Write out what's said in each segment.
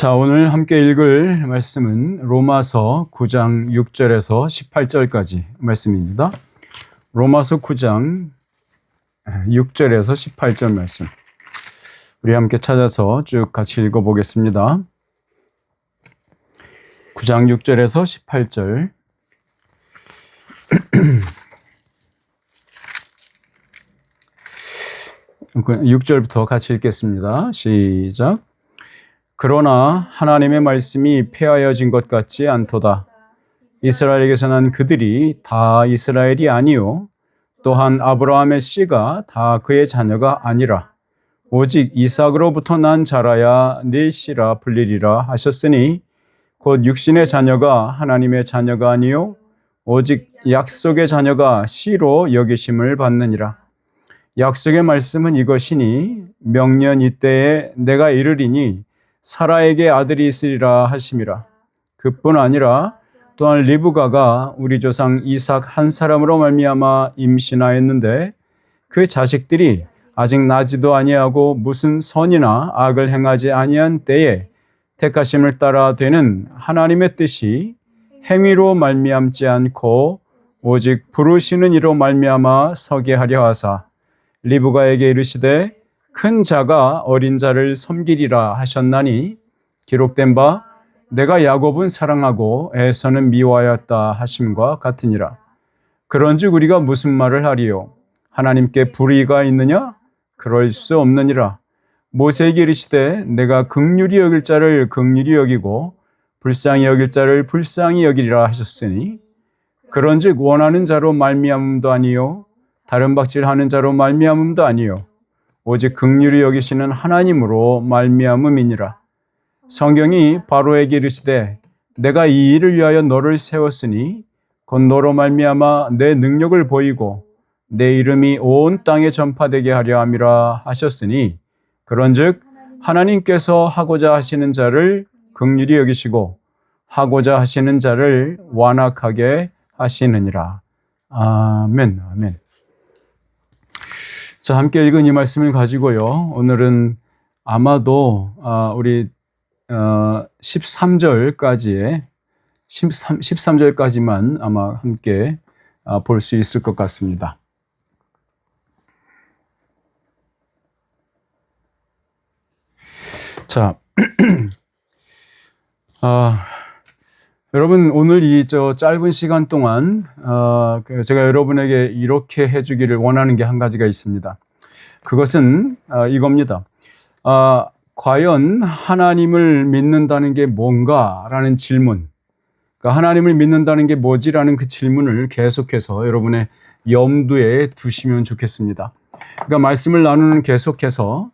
자, 오늘 함께 읽을 말씀은 로마서 9장 6절에서 18절까지 말씀입니다. 로마서 9장 6절에서 18절 말씀. 우리 함께 찾아서 쭉 같이 읽어보겠습니다. 9장 6절에서 18절. 6절부터 같이 읽겠습니다. 시작. 그러나 하나님의 말씀이 폐하여진 것 같지 않도다. 이스라엘에게서 난 그들이 다 이스라엘이 아니요 또한 아브라함의 씨가 다 그의 자녀가 아니라 오직 이삭으로부터 난 자라야 네 씨라 불리리라 하셨으니 곧 육신의 자녀가 하나님의 자녀가 아니요 오직 약속의 자녀가 씨로 여기심을 받느니라. 약속의 말씀은 이것이니 명년 이때에 내가 이르리니 사라에게 아들이 있으리라 하심이라. 그뿐 아니라 또한 리브가가 우리 조상 이삭 한 사람으로 말미암아 임신하였는데 그 자식들이 아직 나지도 아니하고 무슨 선이나 악을 행하지 아니한 때에 택하심을 따라 되는 하나님의 뜻이 행위로 말미암지 않고 오직 부르시는 이로 말미암아 서게 하려 하사 리브가에게 이르시되 큰 자가 어린 자를 섬기리라 하셨나니 기록된 바 내가 야곱은 사랑하고 에서는 미워하였다 하심과 같으니라. 그런즉 우리가 무슨 말을 하리요? 하나님께 불의가 있느냐? 그럴 수 없느니라. 모세에게 이르시되 내가 긍휼히 여길 자를 긍휼히 여기고 불쌍히 여길 자를 불쌍히 여기리라 하셨으니 그런즉 원하는 자로 말미암음도 아니요 다른 박질하는 자로 말미암음도 아니요 오직 긍휼히 여기시는 하나님으로 말미암음이니라. 성경이 바로에게 이르시되 내가 이 일을 위하여 너를 세웠으니 곧 너로 말미암아 내 능력을 보이고 내 이름이 온 땅에 전파되게 하려 함이라 하셨으니 그런즉 하나님께서 하고자 하시는 자를 긍휼히 여기시고 하고자 하시는 자를 완악하게 하시느니라. 아멘. 아멘. 자, 함께 읽은 이 말씀을 가지고요. 오늘은 아마도 우리 13절까지만 아마 함께 볼 수 있을 것 같습니다. 자, 여러분 오늘 이 짧은 시간 동안 제가 여러분에게 이렇게 해주기를 원하는 게 한 가지가 있습니다. 그것은 이겁니다. 과연 하나님을 믿는다는 게 뭔가라는 질문, 그러니까 하나님을 믿는다는 게 뭐지라는 그 질문을 계속해서 여러분의 염두에 두시면 좋겠습니다. 그러니까 말씀을 나누는 계속해서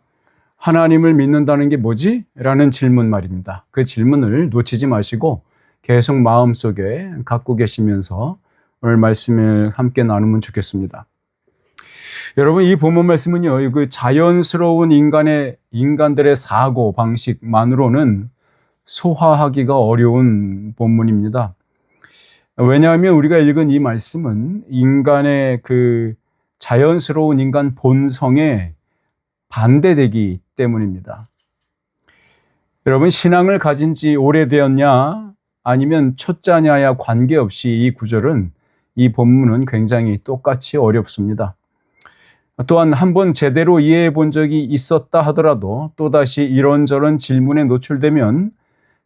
하나님을 믿는다는 게 뭐지? 라는 질문 말입니다. 그 질문을 놓치지 마시고 계속 마음속에 갖고 계시면서 오늘 말씀을 함께 나누면 좋겠습니다. 여러분, 이 본문 말씀은요, 그 자연스러운 인간들의 사고 방식만으로는 소화하기가 어려운 본문입니다. 왜냐하면 우리가 읽은 이 말씀은 인간의 그 자연스러운 인간 본성에 반대되기 때문입니다. 여러분, 신앙을 가진 지 오래되었냐 아니면 초짜냐야 관계없이 이 구절은, 이 본문은 굉장히 똑같이 어렵습니다. 또한 한번 제대로 이해해 본 적이 있었다 하더라도 또다시 이런저런 질문에 노출되면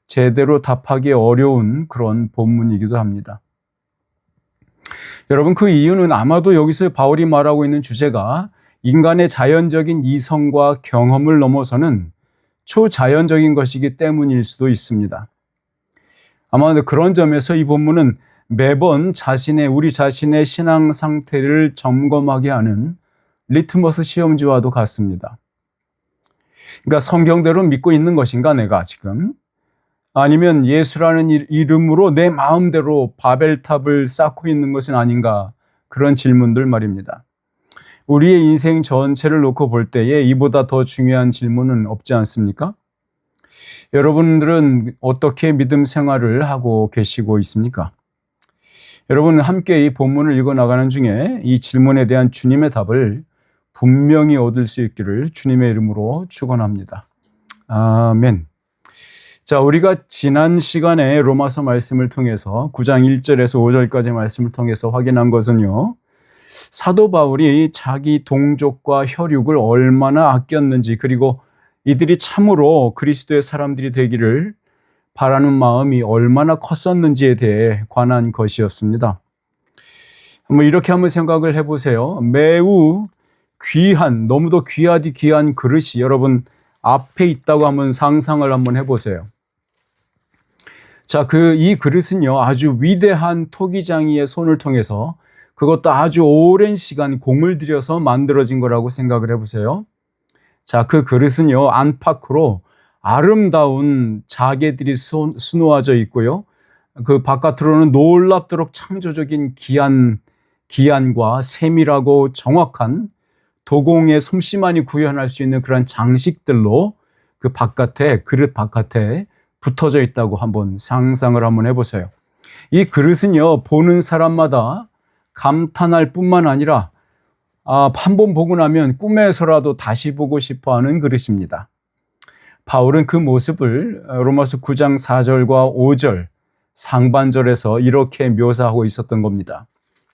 제대로 답하기 어려운 그런 본문이기도 합니다. 여러분, 그 이유는 아마도 여기서 바울이 말하고 있는 주제가 인간의 자연적인 이성과 경험을 넘어서는 초자연적인 것이기 때문일 수도 있습니다. 아마 그런 점에서 이 본문은 매번 우리 자신의 신앙 상태를 점검하게 하는 리트머스 시험지와도 같습니다. 그러니까 성경대로 믿고 있는 것인가 내가 지금? 아니면 예수라는 이름으로 내 마음대로 바벨탑을 쌓고 있는 것은 아닌가? 그런 질문들 말입니다. 우리의 인생 전체를 놓고 볼 때에 이보다 더 중요한 질문은 없지 않습니까? 여러분들은 어떻게 믿음 생활을 하고 계시고 있습니까? 여러분, 함께 이 본문을 읽어 나가는 중에 이 질문에 대한 주님의 답을 분명히 얻을 수 있기를 주님의 이름으로 축원합니다. 아멘. 자, 우리가 지난 시간에 로마서 말씀을 통해서 9장 1절에서 5절까지 말씀을 통해서 확인한 것은요, 사도 바울이 자기 동족과 혈육을 얼마나 아꼈는지, 그리고 이들이 참으로 그리스도의 사람들이 되기를 바라는 마음이 얼마나 컸었는지에 대해 관한 것이었습니다. 이렇게 한번 생각을 해보세요. 매우 귀한, 너무도 귀하디 귀한 그릇이 여러분 앞에 있다고 한번 상상을 한번 해보세요. 자, 이 그릇은요, 아주 위대한 토기장이의 손을 통해서, 그것도 아주 오랜 시간 공을 들여서 만들어진 거라고 생각을 해보세요. 자, 그 그릇은요, 안팎으로 아름다운 자개들이 수놓아져 있고요, 그 바깥으로는 놀랍도록 창조적인 기안과 세밀하고 정확한 도공의 솜씨만이 구현할 수 있는 그런 장식들로 그 그릇 바깥에 붙어져 있다고 한번 상상을 한번 해보세요. 이 그릇은요, 보는 사람마다 감탄할 뿐만 아니라 한 번 보고 나면 꿈에서라도 다시 보고 싶어 하는 그릇입니다. 바울은 그 모습을 로마서 9장 4절과 5절 상반절에서 이렇게 묘사하고 있었던 겁니다.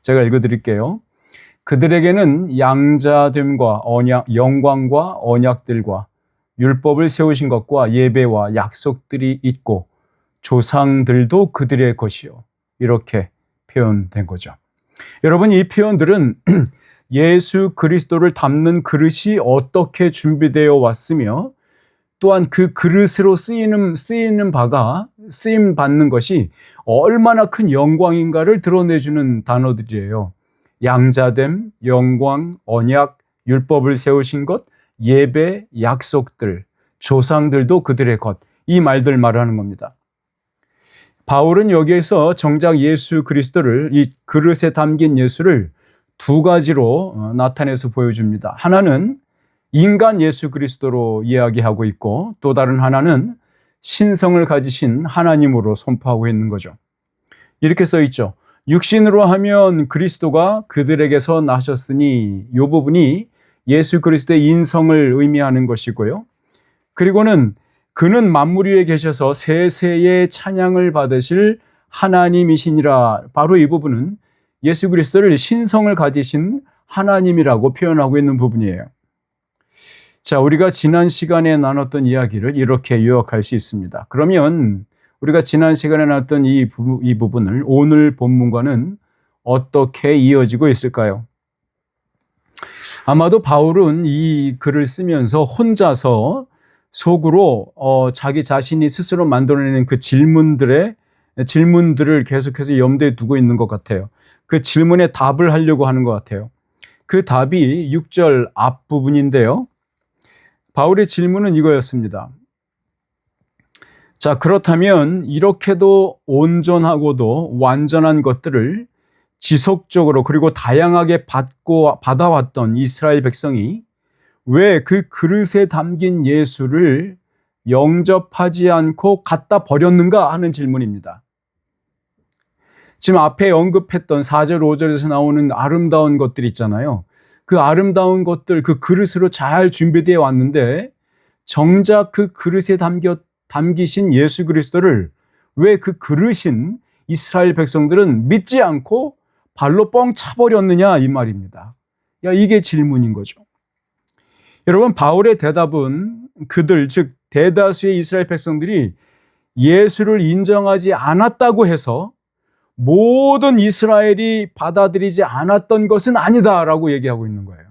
제가 읽어드릴게요. 그들에게는 양자됨과 영광과 언약들과 율법을 세우신 것과 예배와 약속들이 있고 조상들도 그들의 것이요. 이렇게 표현된 거죠. 여러분, 이 표현들은 예수 그리스도를 담는 그릇이 어떻게 준비되어 왔으며, 또한 그 그릇으로 쓰임 받는 것이 얼마나 큰 영광인가를 드러내주는 단어들이에요. 양자됨, 영광, 언약, 율법을 세우신 것, 예배, 약속들, 조상들도 그들의 것, 이 말들 말하는 겁니다. 바울은 여기에서 정작 예수 그리스도를, 이 그릇에 담긴 예수를 두 가지로 나타내서 보여줍니다. 하나는 인간 예수 그리스도로 이야기하고 있고, 또 다른 하나는 신성을 가지신 하나님으로 선포하고 있는 거죠. 이렇게 써 있죠. 육신으로 하면 그리스도가 그들에게서 나셨으니, 이 부분이 예수 그리스도의 인성을 의미하는 것이고요. 그리고는 그는 만물 위에 계셔서 세세의 찬양을 받으실 하나님이시니라. 바로 이 부분은 예수 그리스도를 신성을 가지신 하나님이라고 표현하고 있는 부분이에요. 자, 우리가 지난 시간에 나눴던 이야기를 이렇게 요약할 수 있습니다. 그러면 우리가 지난 시간에 나눴던 이 부분을 오늘 본문과는 어떻게 이어지고 있을까요? 아마도 바울은 이 글을 쓰면서 혼자서 속으로 자기 자신이 스스로 만들어내는 그 질문들을 계속해서 염두에 두고 있는 것 같아요. 그 질문에 답을 하려고 하는 것 같아요. 그 답이 6절 앞부분인데요. 바울의 질문은 이거였습니다. 자, 그렇다면 이렇게도 온전하고도 완전한 것들을 지속적으로 그리고 다양하게 받아왔던 이스라엘 백성이 왜 그 그릇에 담긴 예수를 영접하지 않고 갖다 버렸는가 하는 질문입니다. 지금 앞에 언급했던 4절, 5절에서 나오는 아름다운 것들 있잖아요. 그 아름다운 것들, 그 그릇으로 잘 준비되어 왔는데 정작 그 그릇에 담기신 예수 그리스도를 왜 그 그릇인 이스라엘 백성들은 믿지 않고 발로 뻥 차버렸느냐, 이 말입니다. 이게 질문인 거죠. 여러분, 바울의 대답은 그들, 즉 대다수의 이스라엘 백성들이 예수를 인정하지 않았다고 해서 모든 이스라엘이 받아들이지 않았던 것은 아니다라고 얘기하고 있는 거예요.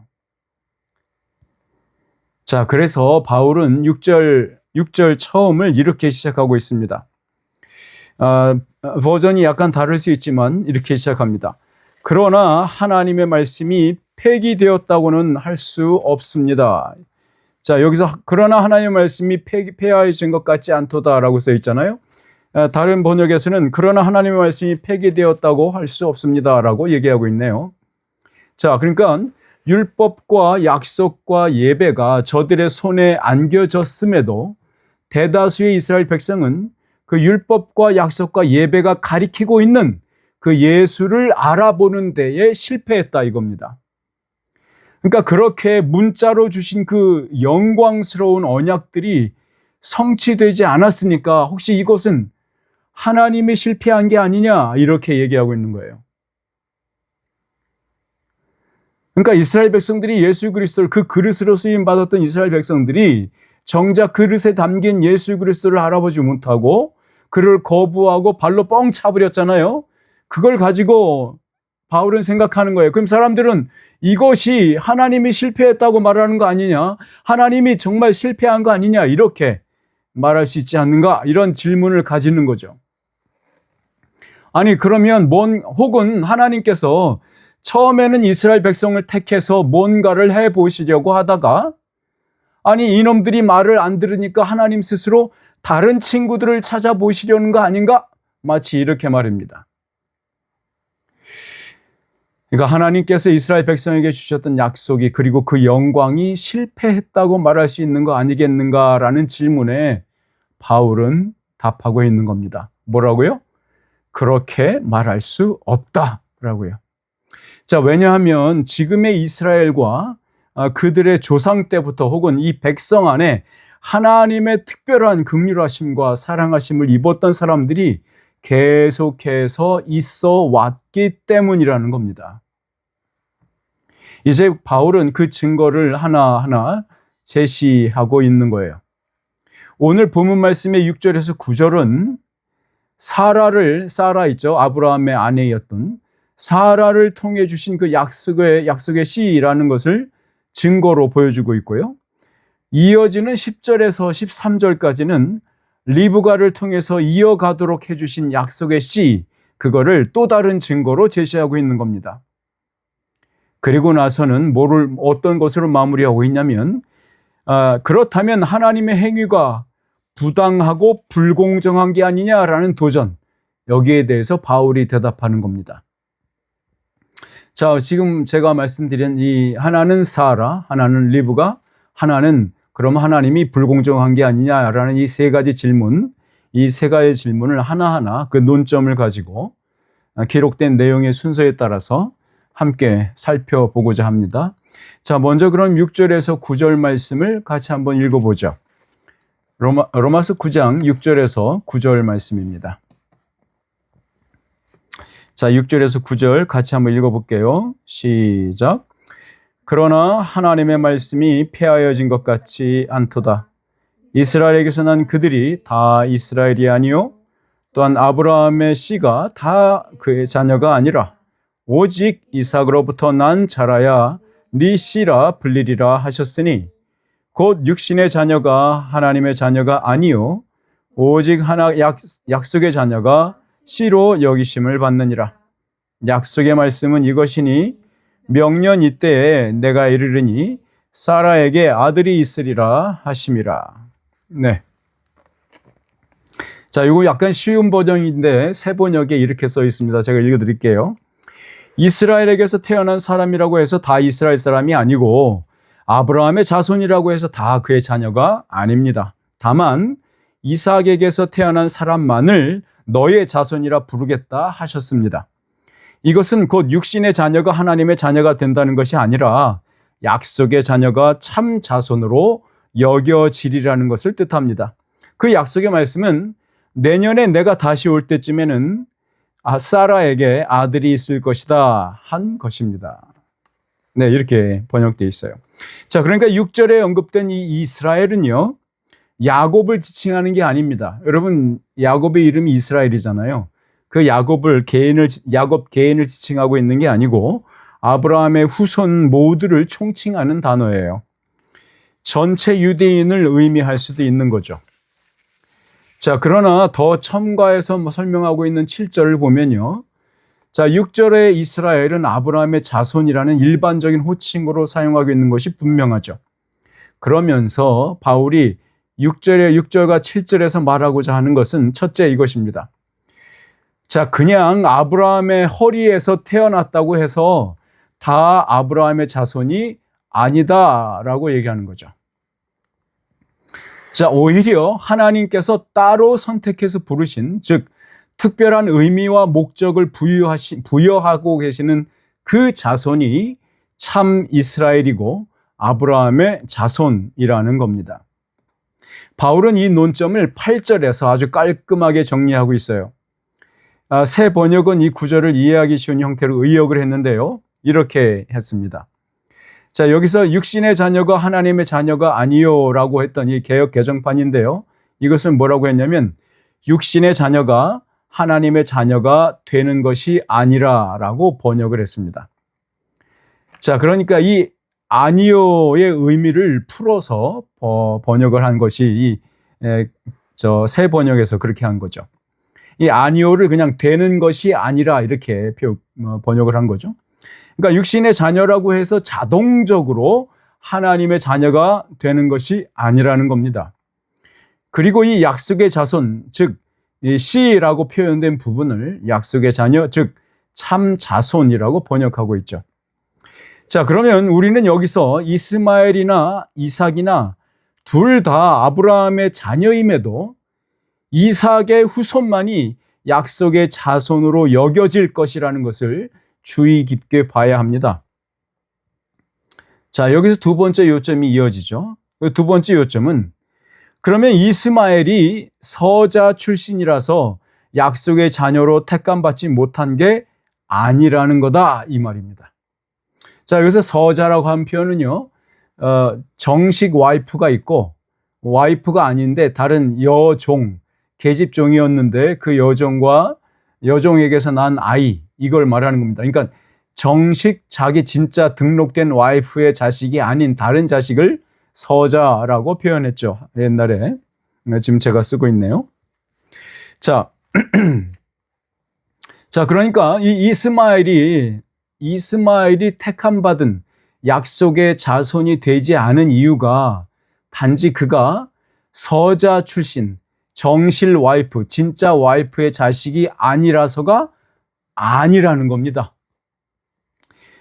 자, 그래서 바울은 6절 처음을 이렇게 시작하고 있습니다. 버전이 약간 다를 수 있지만 이렇게 시작합니다. 그러나 하나님의 말씀이 폐기되었다고는 할 수 없습니다. 자, 여기서 그러나 하나님의 말씀이 폐하여진 것 같지 않도다라고 써 있잖아요. 다른 번역에서는 그러나 하나님의 말씀이 폐기되었다고 할 수 없습니다라고 얘기하고 있네요. 자, 그러니까 율법과 약속과 예배가 저들의 손에 안겨졌음에도 대다수의 이스라엘 백성은 그 율법과 약속과 예배가 가리키고 있는 그 예수를 알아보는 데에 실패했다, 이겁니다. 그러니까 그렇게 문자로 주신 그 영광스러운 언약들이 성취되지 않았으니까 혹시 이것은 하나님이 실패한 게 아니냐 이렇게 얘기하고 있는 거예요. 그러니까 이스라엘 백성들이 예수 그리스도를 그 그릇으로 쓰임 받았던 이스라엘 백성들이 정작 그릇에 담긴 예수 그리스도를 알아보지 못하고 그를 거부하고 발로 뻥 차버렸잖아요. 그걸 가지고 바울은 생각하는 거예요. 그럼 사람들은 이것이 하나님이 실패했다고 말하는 거 아니냐? 하나님이 정말 실패한 거 아니냐? 이렇게 말할 수 있지 않는가? 이런 질문을 가지는 거죠. 아니 그러면 혹은 하나님께서 처음에는 이스라엘 백성을 택해서 뭔가를 해보시려고 하다가 아니 이놈들이 말을 안 들으니까 하나님 스스로 다른 친구들을 찾아보시려는 거 아닌가? 마치 이렇게 말입니다. 그러니까 하나님께서 이스라엘 백성에게 주셨던 약속이 그리고 그 영광이 실패했다고 말할 수 있는 거 아니겠는가라는 질문에 바울은 답하고 있는 겁니다. 뭐라고요? 그렇게 말할 수 없다라고요. 자, 왜냐하면 지금의 이스라엘과 그들의 조상 때부터 혹은 이 백성 안에 하나님의 특별한 긍휼하심과 사랑하심을 입었던 사람들이 계속해서 있어 왔기 때문이라는 겁니다. 이제 바울은 그 증거를 하나하나 제시하고 있는 거예요. 오늘 본문 말씀의 6절에서 9절은 사라 있죠. 아브라함의 아내였던 사라를 통해 주신 그 약속의 씨라는 것을 증거로 보여주고 있고요. 이어지는 10절에서 13절까지는 리브가를 통해서 이어가도록 해주신 약속의 씨, 그거를 또 다른 증거로 제시하고 있는 겁니다. 그리고 나서는 어떤 것으로 마무리하고 있냐면, 그렇다면 하나님의 행위가 부당하고 불공정한 게 아니냐라는 도전, 여기에 대해서 바울이 대답하는 겁니다. 자, 지금 제가 말씀드린 이 하나는 사라, 하나는 리브가, 하나는 그럼 하나님이 불공정한 게 아니냐라는 이 세 가지 질문, 이 세 가지 질문을 하나하나 그 논점을 가지고 기록된 내용의 순서에 따라서 함께 살펴보고자 합니다. 자, 먼저 그럼 6절에서 9절 말씀을 같이 한번 읽어보죠. 로마서 9장 6절에서 9절 말씀입니다. 자, 6절에서 9절 같이 한번 읽어볼게요. 시작. 그러나 하나님의 말씀이 폐하여진 것 같지 않도다. 이스라엘에게서 난 그들이 다 이스라엘이 아니요 또한 아브라함의 씨가 다 그의 자녀가 아니라 오직 이삭으로부터 난 자라야 네 씨라 불리리라 하셨으니 곧 육신의 자녀가 하나님의 자녀가 아니요 오직 약속의 자녀가 씨로 여기심을 받느니라. 약속의 말씀은 이것이니 명년 이때에 내가 이르르니 사라에게 아들이 있으리라 하심이라. 네. 자, 이거 약간 쉬운 버전인데 새 번역에 이렇게 써 있습니다. 제가 읽어드릴게요. 이스라엘에게서 태어난 사람이라고 해서 다 이스라엘 사람이 아니고 아브라함의 자손이라고 해서 다 그의 자녀가 아닙니다. 다만 이삭에게서 태어난 사람만을 너의 자손이라 부르겠다 하셨습니다. 이것은 곧 육신의 자녀가 하나님의 자녀가 된다는 것이 아니라 약속의 자녀가 참 자손으로 여겨지리라는 것을 뜻합니다. 그 약속의 말씀은 내년에 내가 다시 올 때쯤에는 사라에게 아들이 있을 것이다 한 것입니다. 네, 이렇게 번역되어 있어요. 자, 그러니까 6절에 언급된 이 이스라엘은요, 야곱을 지칭하는 게 아닙니다. 여러분, 야곱의 이름이 이스라엘이잖아요. 그 야곱 개인을 지칭하고 있는 게 아니고 아브라함의 후손 모두를 총칭하는 단어예요. 전체 유대인을 의미할 수도 있는 거죠. 자, 그러나 더 첨가해서 설명하고 있는 7절을 보면요. 자, 6절의 이스라엘은 아브라함의 자손이라는 일반적인 호칭으로 사용하고 있는 것이 분명하죠. 그러면서 바울이 6절과 7절에서 말하고자 하는 것은 첫째 이것입니다. 자, 그냥 아브라함의 허리에서 태어났다고 해서 다 아브라함의 자손이 아니다라고 얘기하는 거죠. 자, 오히려 하나님께서 따로 선택해서 부르신, 즉 특별한 의미와 목적을 부여하고 계시는 그 자손이 참 이스라엘이고 아브라함의 자손이라는 겁니다. 바울은 이 논점을 8절에서 아주 깔끔하게 정리하고 있어요. 새 번역은 이 구절을 이해하기 쉬운 형태로 의역을 했는데요. 이렇게 했습니다. 자, 여기서 육신의 자녀가 하나님의 자녀가 아니요라고 했던 이 개역 개정판인데요. 이것은 뭐라고 했냐면 육신의 자녀가 하나님의 자녀가 되는 것이 아니라라고 번역을 했습니다. 자, 그러니까 이 아니요의 의미를 풀어서 번역을 한 것이 새 번역에서 그렇게 한 거죠. 이 아니요를 그냥 되는 것이 아니라 이렇게 번역을 한 거죠. 그러니까 육신의 자녀라고 해서 자동적으로 하나님의 자녀가 되는 것이 아니라는 겁니다. 그리고 이 약속의 자손, 즉 씨라고 표현된 부분을 약속의 자녀, 즉 참 자손이라고 번역하고 있죠. 자, 그러면 우리는 여기서 이스마엘이나 이삭이나 둘 다 아브라함의 자녀임에도 이삭의 후손만이 약속의 자손으로 여겨질 것이라는 것을 주의 깊게 봐야 합니다. 자, 여기서 두 번째 요점이 이어지죠. 두 번째 요점은 그러면 이스마엘이 서자 출신이라서 약속의 자녀로 택감받지 못한 게 아니라는 거다, 이 말입니다. 자, 여기서 서자라고 한 표현은요, 정식 와이프가 있고 와이프가 아닌데 다른 여종, 계집종이었는데 그 여종에게서 난 아이, 이걸 말하는 겁니다. 그러니까 정식 자기 진짜 등록된 와이프의 자식이 아닌 다른 자식을 서자라고 표현했죠. 옛날에. 지금 제가 쓰고 있네요. 자, 자, 그러니까 이 이스마엘이 택함받은 약속의 자손이 되지 않은 이유가 단지 그가 서자 출신, 정실 와이프, 진짜 와이프의 자식이 아니라서가 아니라는 겁니다.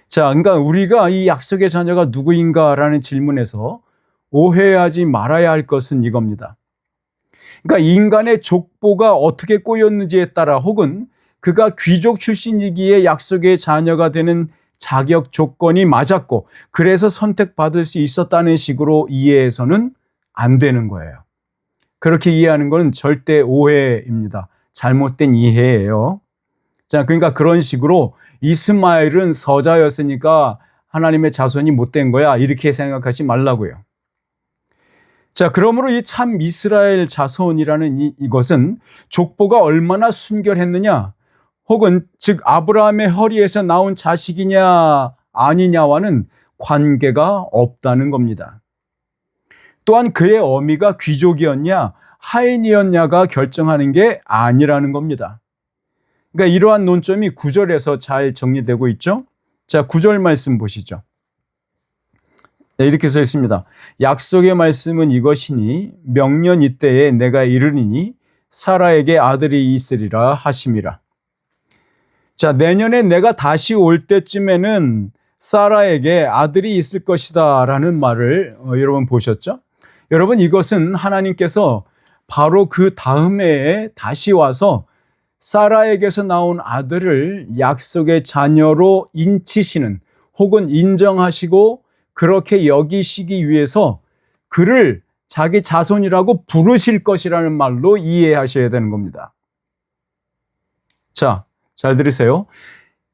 자, 그러니까 우리가 이 약속의 자녀가 누구인가라는 질문에서 오해하지 말아야 할 것은 이겁니다. 그러니까 인간의 족보가 어떻게 꼬였는지에 따라 혹은 그가 귀족 출신이기에 약속의 자녀가 되는 자격 조건이 맞았고 그래서 선택받을 수 있었다는 식으로 이해해서는 안 되는 거예요. 그렇게 이해하는 건 절대 오해입니다. 잘못된 이해예요. 자, 그러니까 그런 식으로 이스마엘은 서자였으니까 하나님의 자손이 못된 거야, 이렇게 생각하지 말라고요. 자, 그러므로 이 참 이스라엘 자손이라는 이것은 족보가 얼마나 순결했느냐, 혹은 즉 아브라함의 허리에서 나온 자식이냐 아니냐와는 관계가 없다는 겁니다. 또한 그의 어미가 귀족이었냐 하인이었냐가 결정하는 게 아니라는 겁니다. 그러니까 이러한 논점이 9절에서 잘 정리되고 있죠. 자, 9절 말씀 보시죠. 네, 이렇게 써 있습니다. 약속의 말씀은 이것이니 명년 이때에 내가 이르리니 사라에게 아들이 있으리라 하심이라. 자, 내년에 내가 다시 올 때쯤에는 사라에게 아들이 있을 것이다 라는 말을 여러분 보셨죠? 여러분, 이것은 하나님께서 바로 그 다음 해에 다시 와서 사라에게서 나온 아들을 약속의 자녀로 인치시는 혹은 인정하시고 그렇게 여기시기 위해서 그를 자기 자손이라고 부르실 것이라는 말로 이해하셔야 되는 겁니다. 자, 잘 들으세요.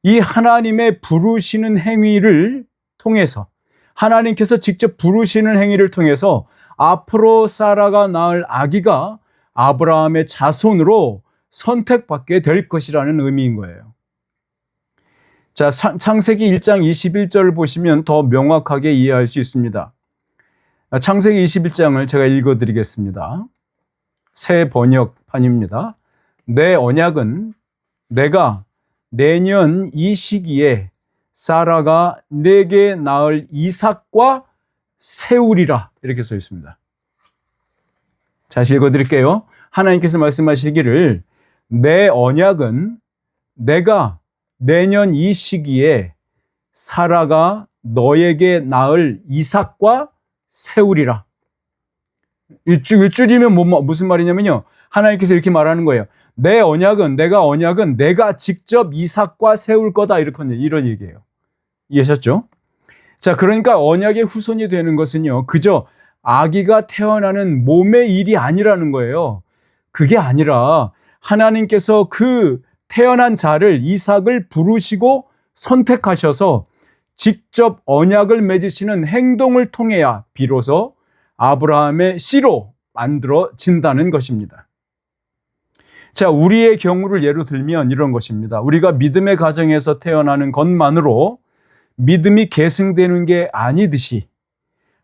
이 하나님의 부르시는 행위를 통해서, 하나님께서 직접 부르시는 행위를 통해서 앞으로 사라가 낳을 아기가 아브라함의 자손으로 선택받게 될 것이라는 의미인 거예요. 자, 창세기 1장 21절을 보시면 더 명확하게 이해할 수 있습니다. 창세기 21장을 제가 읽어드리겠습니다. 새 번역판입니다. 내 언약은 내가 내년 이 시기에 사라가 내게 낳을 이삭과 세우리라, 이렇게 써 있습니다. 다시 읽어드릴게요. 하나님께서 말씀하시기를 내 언약은 내가 내년 이 시기에 사라가 너에게 낳을 이삭과 세우리라. 일줄이면 무슨 말이냐면요, 하나님께서 이렇게 말하는 거예요. 내 언약은 내가 직접 이삭과 세울 거다, 이런 얘기예요. 이해하셨죠? 자, 그러니까 언약의 후손이 되는 것은요, 그저 아기가 태어나는 몸의 일이 아니라는 거예요. 그게 아니라 하나님께서 그 태어난 자를 이삭을 부르시고 선택하셔서 직접 언약을 맺으시는 행동을 통해야 비로소 아브라함의 씨로 만들어진다는 것입니다. 자, 우리의 경우를 예로 들면 이런 것입니다. 우리가 믿음의 가정에서 태어나는 것만으로 믿음이 계승되는 게 아니듯이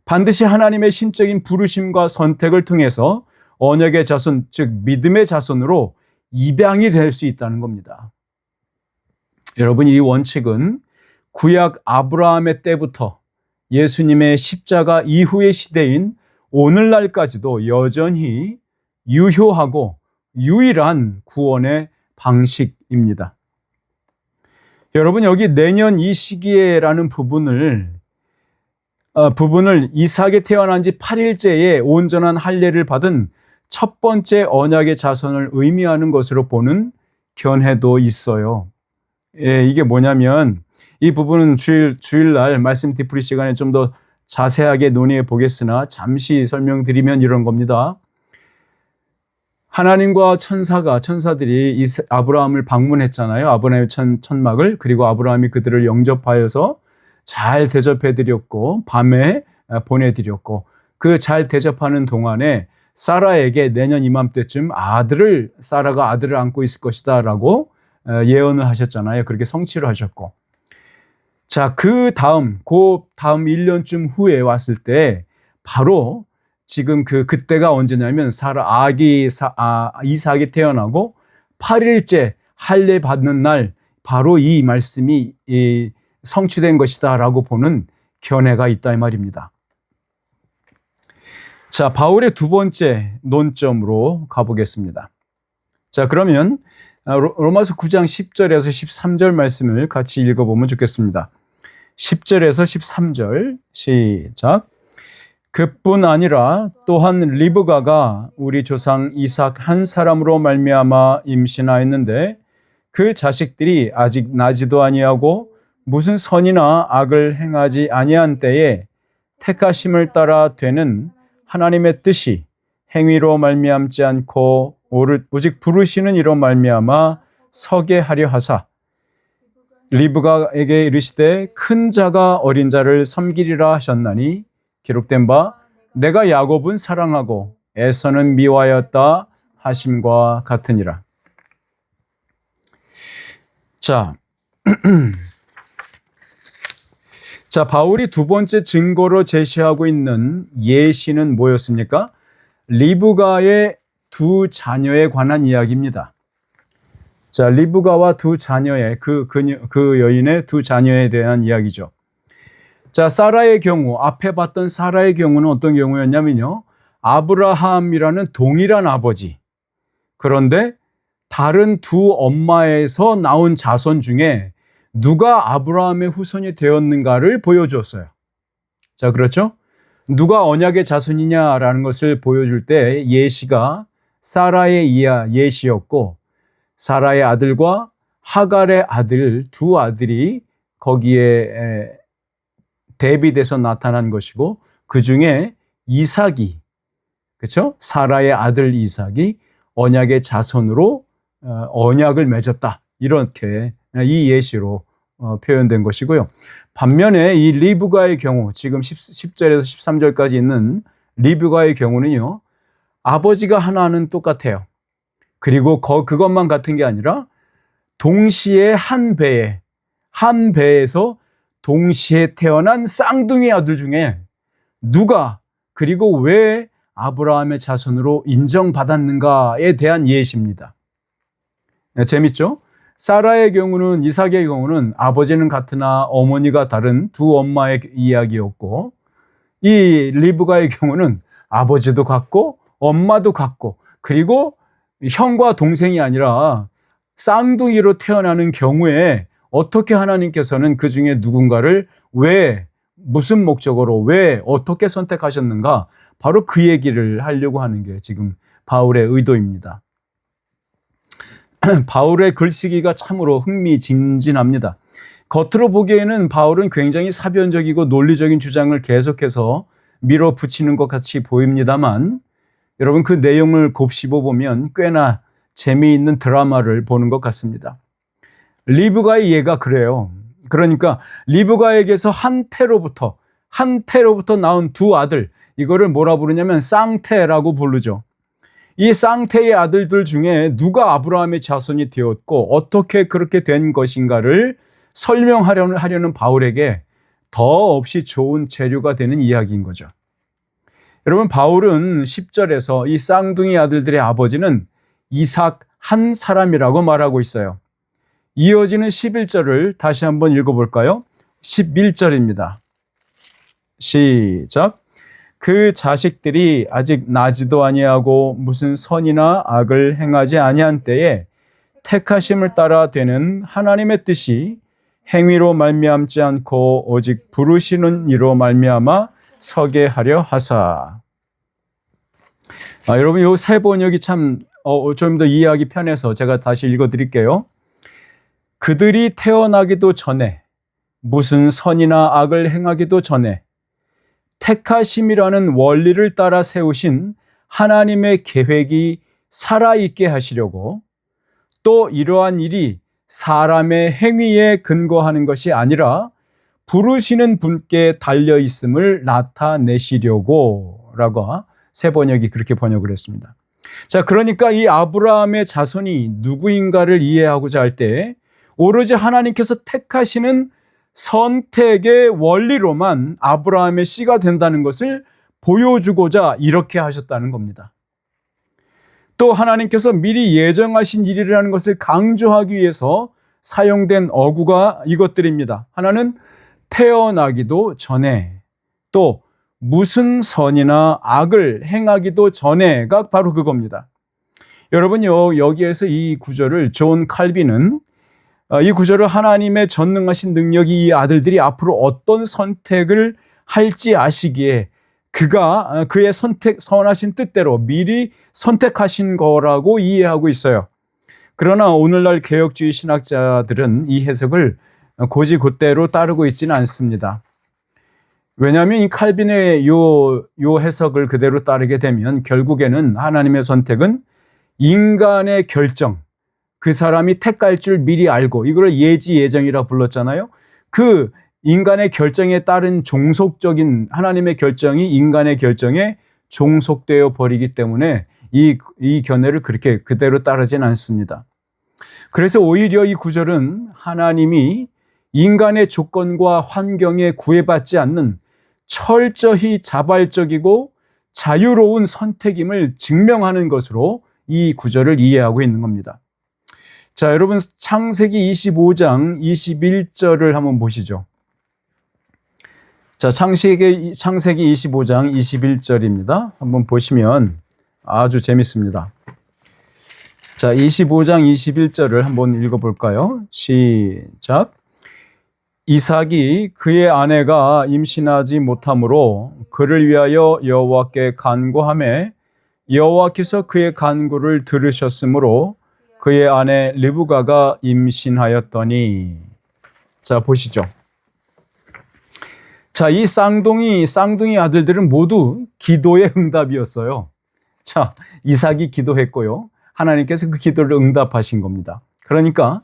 반드시 하나님의 신적인 부르심과 선택을 통해서 언약의 자손, 즉 믿음의 자손으로 입양이 될 수 있다는 겁니다. 여러분, 이 원칙은 구약 아브라함의 때부터 예수님의 십자가 이후의 시대인 오늘날까지도 여전히 유효하고 유일한 구원의 방식입니다. 여러분, 여기 내년 이 시기에라는 부분을 이삭이 태어난 지 8일째에 온전한 할례를 받은 첫 번째 언약의 자손을 의미하는 것으로 보는 견해도 있어요. 예, 이게 뭐냐면 이 부분은 주일날 말씀 디프리 시간에 좀 더 자세하게 논의해 보겠으나 잠시 설명드리면 이런 겁니다. 하나님과 천사들이 아브라함을 방문했잖아요. 아브라함의 천막을. 그리고 아브라함이 그들을 영접하여서 잘 대접해드렸고 밤에 보내드렸고 그 잘 대접하는 동안에 사라에게 내년 이맘때쯤 사라가 아들을 안고 있을 것이다 라고 예언을 하셨잖아요. 그렇게 성취를 하셨고, 자, 그 다음 1년쯤 후에 왔을 때 바로 지금 그때가 언제냐면 이삭이 태어나고 8일째 할례 받는 날 바로 이 말씀이 성취된 것이다 라고 보는 견해가 있다 이 말입니다. 자, 바울의 두 번째 논점으로 가보겠습니다. 자, 그러면 로마서 9장 10절에서 13절 말씀을 같이 읽어보면 좋겠습니다. 10절에서 13절 시작. 그뿐 아니라 또한 리브가가 우리 조상 이삭 한 사람으로 말미암아 임신하였는데 그 자식들이 아직 나지도 아니하고 무슨 선이나 악을 행하지 아니한 때에 택하심을 따라 되는 하나님의 뜻이 행위로 말미암지 않고 오직 부르시는 이로 말미암아 서게 하려 하사 리브가에게 이르시되 큰 자가 어린 자를 섬기리라 하셨나니 기록된 바 내가 야곱은 사랑하고 에서는 미워하였다 하심과 같으니라. 자, 바울이 두 번째 증거로 제시하고 있는 예시는 뭐였습니까? 리브가의 두 자녀에 관한 이야기입니다. 자, 리브가와 두 자녀의 그 여인의 두 자녀에 대한 이야기죠. 자, 사라의 경우, 앞에 봤던 사라의 경우는 어떤 경우였냐면요. 아브라함이라는 동일한 아버지. 그런데 다른 두 엄마에서 나온 자손 중에 누가 아브라함의 후손이 되었는가를 보여주었어요. 자, 그렇죠? 누가 언약의 자손이냐라는 것을 보여줄 때 예시가 사라의 예시였고 사라의 아들과 하갈의 아들 두 아들이 거기에 대비돼서 나타난 것이고 그 중에 이삭이, 그렇죠? 사라의 아들 이삭이 언약의 자손으로 언약을 맺었다. 이렇게 이 예시로 표현된 것이고요. 반면에 이 리브가의 경우, 지금 10절에서 13절까지 있는 리브가의 경우는요, 아버지가 하나는 똑같아요. 그리고 그것만 같은 게 아니라 동시에 한 배에서 동시에 태어난 쌍둥이 아들 중에 누가 그리고 왜 아브라함의 자손으로 인정받았는가에 대한 예시입니다. 네, 재밌죠? 사라의 경우는 이삭의 경우는 아버지는 같으나 어머니가 다른 두 엄마의 이야기였고 이 리브가의 경우는 아버지도 같고 엄마도 같고 그리고 형과 동생이 아니라 쌍둥이로 태어나는 경우에 어떻게 하나님께서는 그 중에 누군가를 왜, 무슨 목적으로, 왜, 어떻게 선택하셨는가 바로 그 얘기를 하려고 하는 게 지금 바울의 의도입니다. 바울의 글쓰기가 참으로 흥미진진합니다. 겉으로 보기에는 바울은 굉장히 사변적이고 논리적인 주장을 계속해서 밀어붙이는 것 같이 보입니다만 여러분 그 내용을 곱씹어 보면 꽤나 재미있는 드라마를 보는 것 같습니다. 리브가의 예가 그래요. 그러니까 리브가에게서 한 태로부터 나온 두 아들, 이거를 뭐라 부르냐면 쌍태라고 부르죠. 이 쌍태의 아들들 중에 누가 아브라함의 자손이 되었고 어떻게 그렇게 된 것인가를 설명하려는 바울에게 더없이 좋은 재료가 되는 이야기인 거죠. 여러분, 바울은 10절에서 이 쌍둥이 아들들의 아버지는 이삭 한 사람이라고 말하고 있어요. 이어지는 11절을 다시 한번 읽어볼까요? 11절입니다. 시작. 그 자식들이 아직 나지도 아니하고 무슨 선이나 악을 행하지 아니한 때에 택하심을 따라 되는 하나님의 뜻이 행위로 말미암지 않고 오직 부르시는 이로 말미암아 서게 하려 하사. 여러분, 이 세 번역이 참 좀 더 이해하기 편해서 제가 다시 읽어드릴게요. 그들이 태어나기도 전에 무슨 선이나 악을 행하기도 전에 택하심이라는 원리를 따라 세우신 하나님의 계획이 살아있게 하시려고 또 이러한 일이 사람의 행위에 근거하는 것이 아니라 부르시는 분께 달려있음을 나타내시려고 라고 세 번역이 그렇게 번역을 했습니다. 자, 그러니까 이 아브라함의 자손이 누구인가를 이해하고자 할 때 오로지 하나님께서 택하시는 선택의 원리로만 아브라함의 씨가 된다는 것을 보여주고자 이렇게 하셨다는 겁니다. 또 하나님께서 미리 예정하신 일이라는 것을 강조하기 위해서 사용된 어구가 이것들입니다. 하나는 태어나기도 전에, 또 무슨 선이나 악을 행하기도 전에가 바로 그겁니다. 여러분요, 여기에서 이 구절을 존 칼빈은 이 구절을 하나님의 전능하신 능력이 이 아들들이 앞으로 어떤 선택을 할지 아시기에 그의 선하신 뜻대로 미리 선택하신 거라고 이해하고 있어요. 그러나 오늘날 개혁주의 신학자들은 이 해석을 곧이곧대로 따르고 있지는 않습니다. 왜냐하면 이 칼빈의 요 해석을 그대로 따르게 되면 결국에는 하나님의 선택은 인간의 결정, 그 사람이 택할 줄 미리 알고, 이걸 예지예정이라 불렀잖아요. 그 인간의 결정에 따른 종속적인 하나님의 결정이 인간의 결정에 종속되어 버리기 때문에 이 견해를 그렇게 그대로 따르진 않습니다. 그래서 오히려 이 구절은 하나님이 인간의 조건과 환경에 구애받지 않는 철저히 자발적이고 자유로운 선택임을 증명하는 것으로 이 구절을 이해하고 있는 겁니다. 자, 여러분, 창세기 25장 21절을 한번 보시죠. 자, 창세기 25장 21절입니다. 한번 보시면 아주 재밌습니다. 자, 25장 21절을 한번 읽어볼까요? 시작. 이삭이 그의 아내가 임신하지 못하므로 그를 위하여 여호와께 간구하매 여호와께서 그의 간구를 들으셨으므로 그의 아내 리브가가 임신하였더니. 자, 보시죠. 자, 이 쌍둥이 아들들은 모두 기도의 응답이었어요. 자, 이삭이 기도했고요. 하나님께서 그 기도를 응답하신 겁니다. 그러니까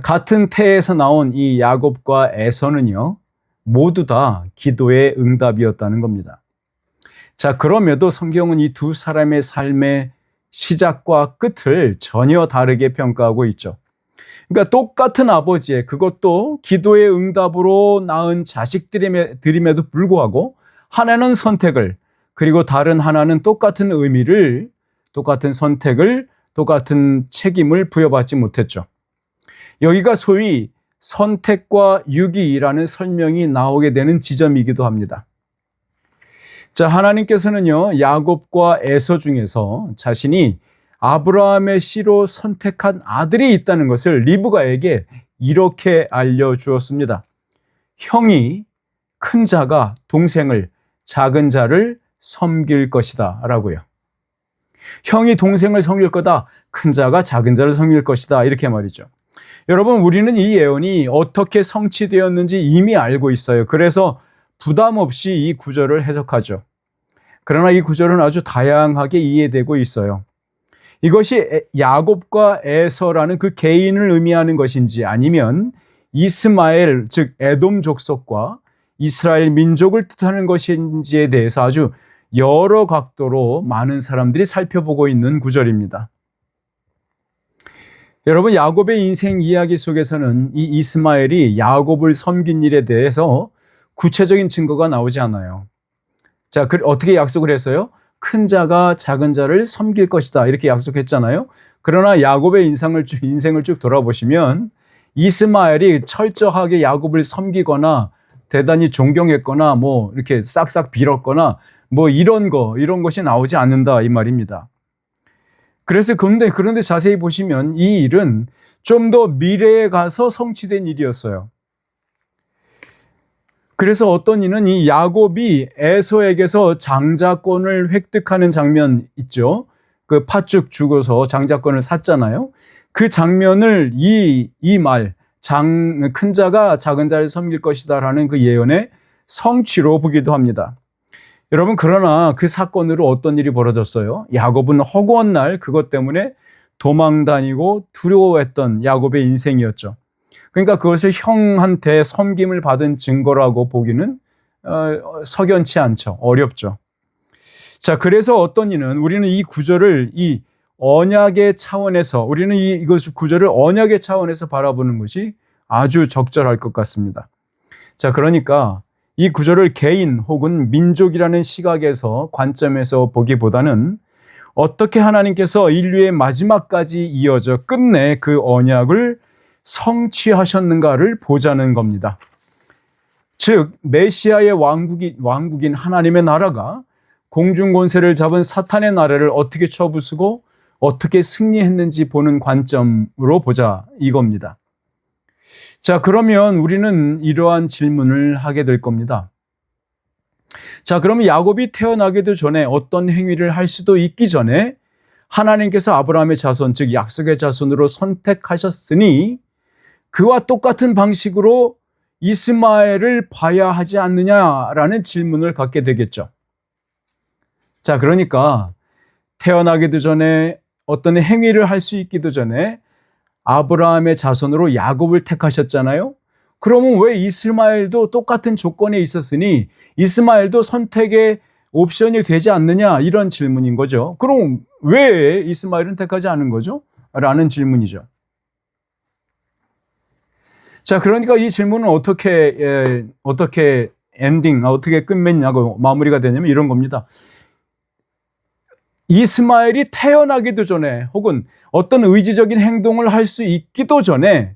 같은 태에서 나온 이 야곱과 에서는요, 모두 다 기도의 응답이었다는 겁니다. 자, 그럼에도 성경은 이 두 사람의 삶의 시작과 끝을 전혀 다르게 평가하고 있죠. 그러니까 똑같은 아버지의, 그것도 기도의 응답으로 낳은 자식들임에도 불구하고 하나는 선택을, 그리고 다른 하나는 똑같은 의미를, 똑같은 선택을, 똑같은 책임을 부여받지 못했죠. 여기가 소위 선택과 유기라는 설명이 나오게 되는 지점이기도 합니다. 자, 하나님께서는요, 야곱과 에서 중에서 자신이 아브라함의 씨로 선택한 아들이 있다는 것을 리브가에게 이렇게 알려주었습니다. 형이 큰 자가 동생을, 작은 자를 섬길 것이다 라고요. 형이 동생을 섬길 거다, 큰 자가 작은 자를 섬길 것이다, 이렇게 말이죠. 여러분, 우리는 이 예언이 어떻게 성취되었는지 이미 알고 있어요. 그래서 부담 없이 이 구절을 해석하죠. 그러나 이 구절은 아주 다양하게 이해되고 있어요. 이것이 야곱과 에서라는 그 개인을 의미하는 것인지 아니면 이스마엘, 즉 에돔 족속과 이스라엘 민족을 뜻하는 것인지에 대해서 아주 여러 각도로 많은 사람들이 살펴보고 있는 구절입니다. 여러분, 야곱의 인생 이야기 속에서는 이 이스마엘이 야곱을 섬긴 일에 대해서 구체적인 증거가 나오지 않아요. 자, 어떻게 약속을 했어요? 큰 자가 작은 자를 섬길 것이다, 이렇게 약속했잖아요. 그러나 야곱의 인생을 쭉 돌아보시면 이스마엘이 철저하게 야곱을 섬기거나 대단히 존경했거나 뭐 이렇게 싹싹 빌었거나 뭐 이런 것이 나오지 않는다, 이 말입니다. 그래서 그런데 자세히 보시면 이 일은 좀 더 미래에 가서 성취된 일이었어요. 그래서 어떤 이는 이 야곱이 에서에게서 장자권을 획득하는 장면 있죠. 그 팥죽 주고서 장자권을 샀잖아요. 그 장면을 큰 자가 작은 자를 섬길 것이다 라는 그 예언의 성취로 보기도 합니다. 여러분, 그러나 그 사건으로 어떤 일이 벌어졌어요? 야곱은 허구한 날 그것 때문에 도망 다니고 두려워했던 야곱의 인생이었죠. 그러니까 그것을 형한테 섬김을 받은 증거라고 보기는 석연치 않죠. 어렵죠. 자, 그래서 어떤 이는 우리는 이 구절을 이 언약의 차원에서 구절을 언약의 차원에서 바라보는 것이 아주 적절할 것 같습니다. 자, 그러니까 이 구절을 개인 혹은 민족이라는 시각에서 관점에서 보기보다는 어떻게 하나님께서 인류의 마지막까지 이어져 끝내 그 언약을 성취하셨는가를 보자는 겁니다. 즉 메시아의 왕국인 하나님의 나라가 공중권세를 잡은 사탄의 나라를 어떻게 쳐부수고 어떻게 승리했는지 보는 관점으로 보자, 이겁니다. 자, 그러면 우리는 이러한 질문을 하게 될 겁니다. 자, 그러면 야곱이 태어나기도 전에 어떤 행위를 할 수도 있기 전에 하나님께서 아브라함의 자손, 즉 약속의 자손으로 선택하셨으니 그와 똑같은 방식으로 이스마엘을 봐야 하지 않느냐라는 질문을 갖게 되겠죠. 자, 그러니까 태어나기도 전에 어떤 행위를 할 수 있기도 전에 아브라함의 자손으로 야곱을 택하셨잖아요. 그러면 왜 이스마엘도 똑같은 조건에 있었으니 이스마엘도 선택의 옵션이 되지 않느냐, 이런 질문인 거죠. 그럼 왜 이스마엘은 택하지 않은 거죠? 라는 질문이죠. 자, 그러니까 이 질문은 어떻게 끝맺냐고 마무리가 되냐면 이런 겁니다. 이스마엘이 태어나기도 전에 혹은 어떤 의지적인 행동을 할 수 있기도 전에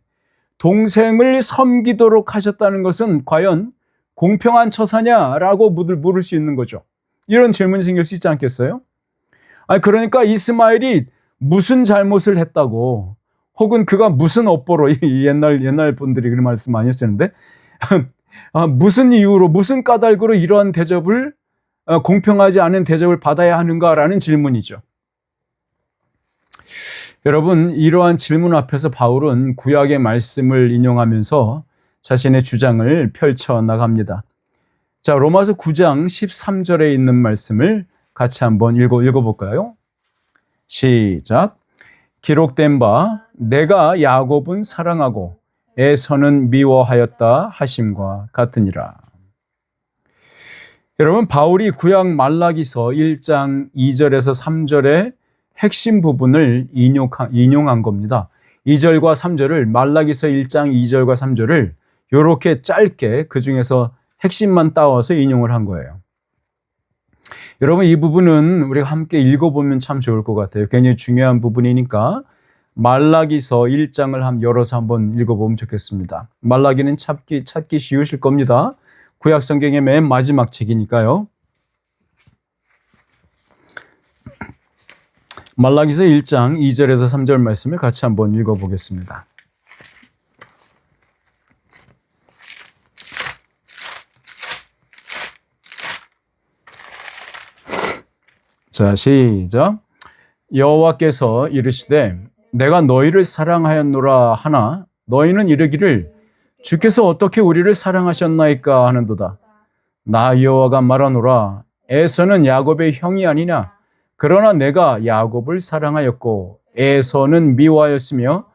동생을 섬기도록 하셨다는 것은 과연 공평한 처사냐라고 물을 수 있는 거죠. 이런 질문이 생길 수 있지 않겠어요? 그러니까 이스마엘이 무슨 잘못을 했다고, 혹은 그가 무슨 업보로, 옛날 분들이 그런 말씀 많이 했었는데 무슨 이유로, 무슨 까닭으로 이러한 대접을, 공평하지 않은 대접을 받아야 하는가라는 질문이죠. 여러분, 이러한 질문 앞에서 바울은 구약의 말씀을 인용하면서 자신의 주장을 펼쳐나갑니다. 자, 로마서 9장 13절에 있는 말씀을 같이 한번 읽어볼까요? 시작. 기록된 바 내가 야곱은 사랑하고 에서는 미워하였다 하심과 같으니라. 여러분, 바울이 구약 말라기서 1장 2절에서 3절의 핵심 부분을 인용한 겁니다. 2절과 3절을, 말라기서 1장 2절과 3절을 이렇게 짧게 그 중에서 핵심만 따와서 인용을 한 거예요. 여러분, 이 부분은 우리가 함께 읽어보면 참 좋을 것 같아요. 굉장히 중요한 부분이니까 말라기서 1장을 열어서 한번 읽어보면 좋겠습니다. 말라기는 찾기 쉬우실 겁니다. 구약 성경의 맨 마지막 책이니까요. 말라기서 1장 2절에서 3절 말씀을 같이 한번 읽어보겠습니다. 자, 시작. 여호와께서 이르시되 내가 너희를 사랑하였노라 하나 너희는 이르기를 주께서 어떻게 우리를 사랑하셨나이까 하는도다. 나 여호와가 말하노라. 에서는 야곱의 형이 아니냐. 그러나 내가 야곱을 사랑하였고 에서는 미워하였으며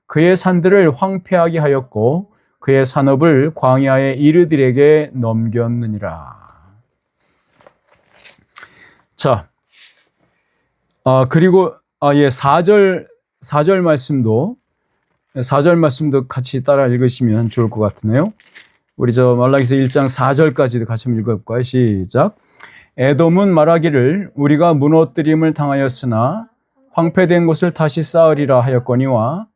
그의 산들을 황폐하게 하였고 그의 산업을 광야의 이르들에게 넘겼느니라. 자, 그리고 4절 말씀도 같이 따라 읽으시면 좋을 것 같으네요. 우리 말라기서 1장 4절까지도 같이 한번 읽어볼까요? 시작. 에돔은 말하기를 우리가 무너뜨림을 당하였으나 황폐된 곳을 다시 쌓으리라 하였거니와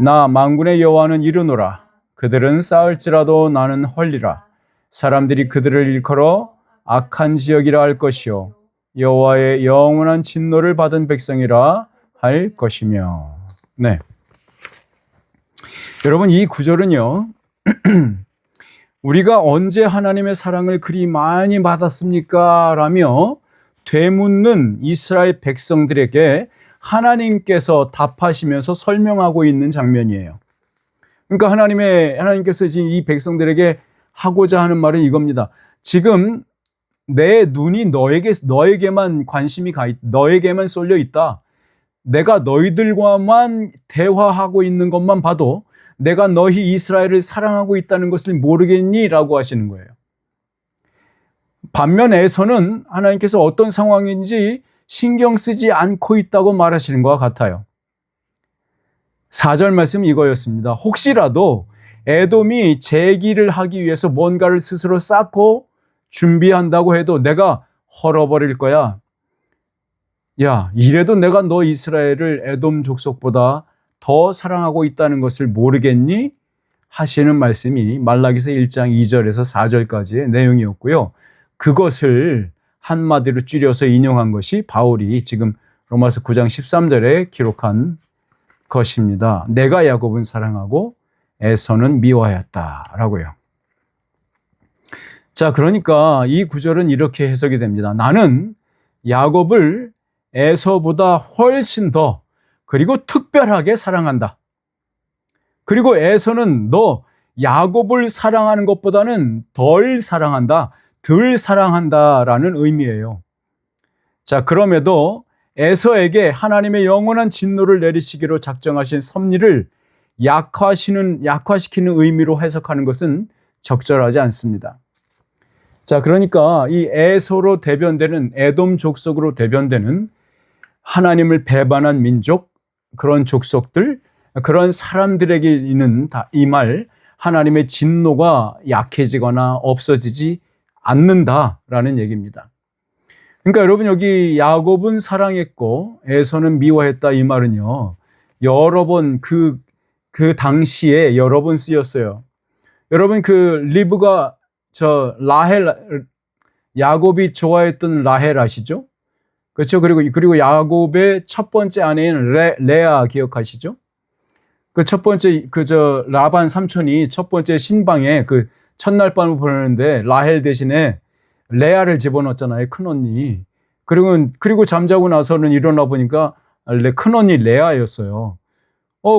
나 만군의 여호와는 이르노라. 그들은 쌓을지라도 나는 헐리라. 사람들이 그들을 일컬어 악한 지역이라 할 것이요 여호와의 영원한 진노를 받은 백성이라 할 것이며. 네, 여러분, 이 구절은요 우리가 언제 하나님의 사랑을 그리 많이 받았습니까? 라며 되묻는 이스라엘 백성들에게 하나님께서 답하시면서 설명하고 있는 장면이에요. 그러니까 하나님께서 지금 이 백성들에게 하고자 하는 말은 이겁니다. 지금 내 눈이 너에게만 너에게만 쏠려 있다. 내가 너희들과만 대화하고 있는 것만 봐도 내가 너희 이스라엘을 사랑하고 있다는 것을 모르겠니? 라고 하시는 거예요. 반면에서는 하나님께서 어떤 상황인지 신경 쓰지 않고 있다고 말하시는 것과 같아요. 4절 말씀 이거였습니다. 혹시라도 에돔이 재기를 하기 위해서 뭔가를 스스로 쌓고 준비한다고 해도 내가 헐어버릴 거야. 야, 이래도 내가 너 이스라엘을 에돔 족속보다 더 사랑하고 있다는 것을 모르겠니? 하시는 말씀이 말라기서 1장 2절에서 4절까지의 내용이었고요. 그것을 한마디로 줄여서 인용한 것이 바울이 지금 로마서 9장 13절에 기록한 것입니다. 내가 야곱은 사랑하고 에서는 미워하였다라고요. 자, 그러니까 이 구절은 이렇게 해석이 됩니다. 나는 야곱을 에서보다 훨씬 더 그리고 특별하게 사랑한다. 그리고 에서는 너 야곱을 사랑하는 것보다는 덜 사랑한다라는 의미예요. 자, 그럼에도 에서에게 하나님의 영원한 진노를 내리시기로 작정하신 섭리를 약화시키는 의미로 해석하는 것은 적절하지 않습니다. 자, 그러니까 이 에서로 대변되는 에돔 족속으로 대변되는 하나님을 배반한 민족, 그런 족속들, 그런 사람들에게 있는 이 말, 하나님의 진노가 약해지거나 없어지지 않는다라는 얘기입니다. 그러니까 여러분, 여기 야곱은 사랑했고 에서는 미워했다, 이 말은요 여러 번 그 당시에 여러 번 쓰였어요. 여러분, 리브가 야곱이 좋아했던 라헬 아시죠? 그렇죠? 그리고 야곱의 첫 번째 아내인 레아 기억하시죠? 그 첫 번째 라반 삼촌이 첫 번째 신방에 그 첫날 밤을 보내는데 라헬 대신에 레아를 집어넣었잖아요, 큰언니. 그리고 잠자고 나서는 일어나 보니까 큰언니 레아였어요.